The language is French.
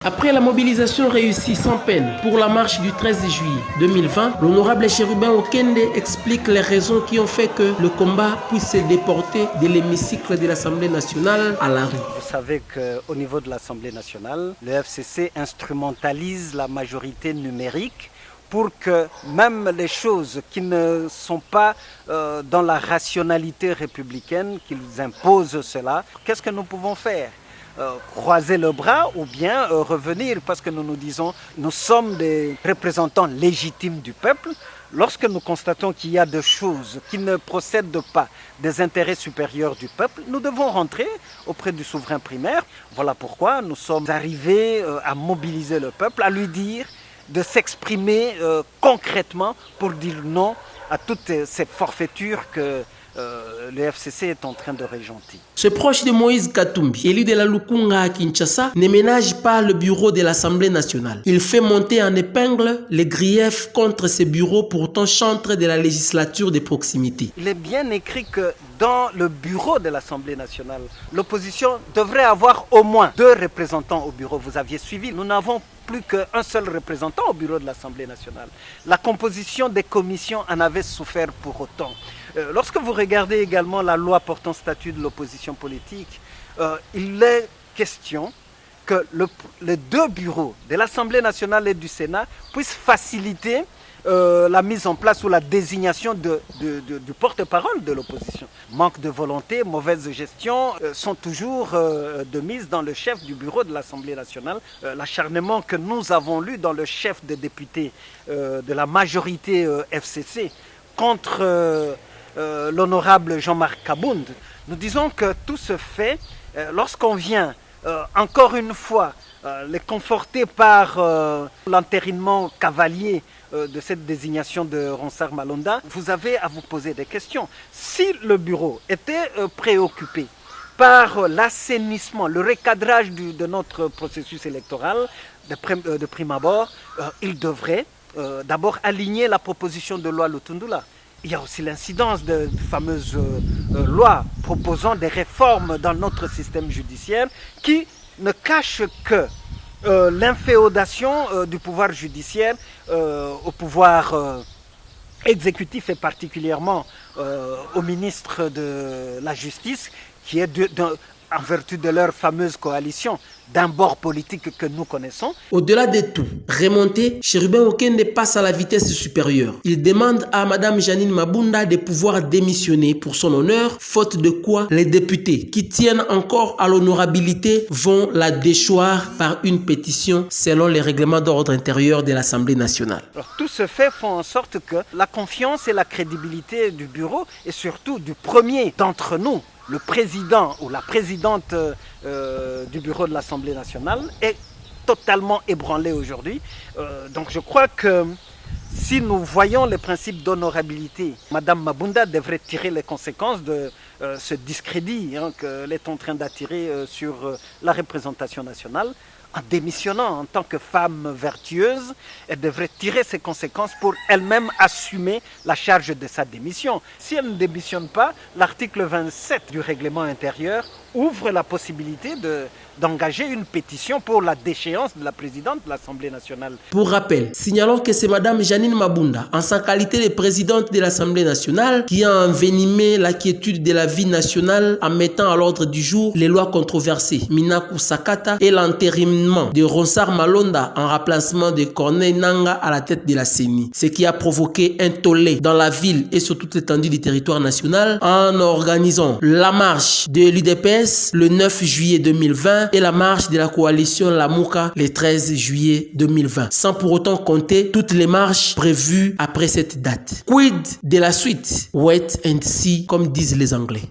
Après la mobilisation réussie sans peine pour la marche du 13 juillet 2020, l'honorable Chérubin Okende explique les raisons qui ont fait que le combat puisse se déporter de l'hémicycle de l'Assemblée nationale à la rue. Vous savez qu'au niveau de l'Assemblée nationale, le FCC instrumentalise la majorité numérique pour que même les choses qui ne sont pas dans la rationalité républicaine, qu'ils imposent cela, qu'est-ce que nous pouvons faire ? Croiser le bras ou bien revenir, parce que nous nous disons, nous sommes des représentants légitimes du peuple. Lorsque nous constatons qu'il y a des choses qui ne procèdent pas des intérêts supérieurs du peuple, nous devons rentrer auprès du souverain primaire. Voilà pourquoi nous sommes arrivés à mobiliser le peuple, à lui dire de s'exprimer concrètement pour dire non à toutes ces forfaitures que le FCC est en train de régenter. Ce proche de Moïse Katumbi, élu de la Lukunga à Kinshasa, ne ménage pas le bureau de l'Assemblée nationale. Il fait monter en épingle les griefs contre ce bureau pourtant chantre de la législature de proximité. Il est bien écrit que dans le bureau de l'Assemblée nationale, l'opposition devrait avoir au moins 2 représentants au bureau. Vous aviez suivi, nous n'avons plus qu'un seul représentant au bureau de l'Assemblée nationale. La composition des commissions en avait souffert pour autant. Lorsque vous regardez également la loi portant statut de l'opposition politique, il est question que les 2 bureaux de l'Assemblée nationale et du Sénat puissent faciliter la mise en place ou la désignation du porte-parole de l'opposition. Manque de volonté, mauvaise gestion sont toujours de mise dans le chef du bureau de l'Assemblée nationale. L'acharnement que nous avons lu dans le chef des députés de la majorité FCC contre l'honorable Jean-Marc Kabound, nous disons que tout se fait lorsqu'on vient encore une fois les conforter par l'entérinement cavalier de cette désignation de Ronsard Malonda. Vous avez à vous poser des questions. Si le bureau était préoccupé par l'assainissement, le recadrage de notre processus électoral de prime abord, il devrait d'abord aligner la proposition de loi Lutundula. Il y a aussi l'incidence de fameuses lois proposant des réformes dans notre système judiciaire qui ne cachent que l'inféodation du pouvoir judiciaire au pouvoir exécutif et particulièrement au ministre de la Justice qui est en vertu de leur fameuse coalition d'un bord politique que nous connaissons. Au-delà de tout, remonté, Chérubin Okende passe à la vitesse supérieure. Il demande à Madame Jeannine Mabunda de pouvoir démissionner pour son honneur, faute de quoi les députés qui tiennent encore à l'honorabilité vont la déchoir par une pétition selon les règlements d'ordre intérieur de l'Assemblée nationale. Alors, tout ce fait font en sorte que la confiance et la crédibilité du bureau et surtout du premier d'entre nous, le président ou la présidente du bureau de l'Assemblée nationale est totalement ébranlée aujourd'hui. Donc je crois que si nous voyons les principes d'honorabilité, Madame Mabunda devrait tirer les conséquences de ce discrédit qu'elle est en train d'attirer sur la représentation nationale. En démissionnant en tant que femme vertueuse, elle devrait tirer ses conséquences pour elle-même assumer la charge de sa démission. Si elle ne démissionne pas, l'article 27 du règlement intérieur ouvre la possibilité d'engager une pétition pour la déchéance de la présidente de l'Assemblée nationale. Pour rappel, signalons que c'est Madame Jeannine Mabunda, en sa qualité de présidente de l'Assemblée nationale, qui a envenimé la quiétude de la vie nationale en mettant à l'ordre du jour les lois controversées, Minaku Sakata et l'entérinement de Ronsard Malonda en remplacement de Corneille Nanga à la tête de la CENI, ce qui a provoqué un tollé dans la ville et sur toute l'étendue du territoire national en organisant la marche de l'UDPS le 9 juillet 2020 et la marche de la coalition Lamuka le 13 juillet 2020, sans pour autant compter toutes les marches prévues après cette date. Quid de la suite? Wait and see, comme disent les Anglais.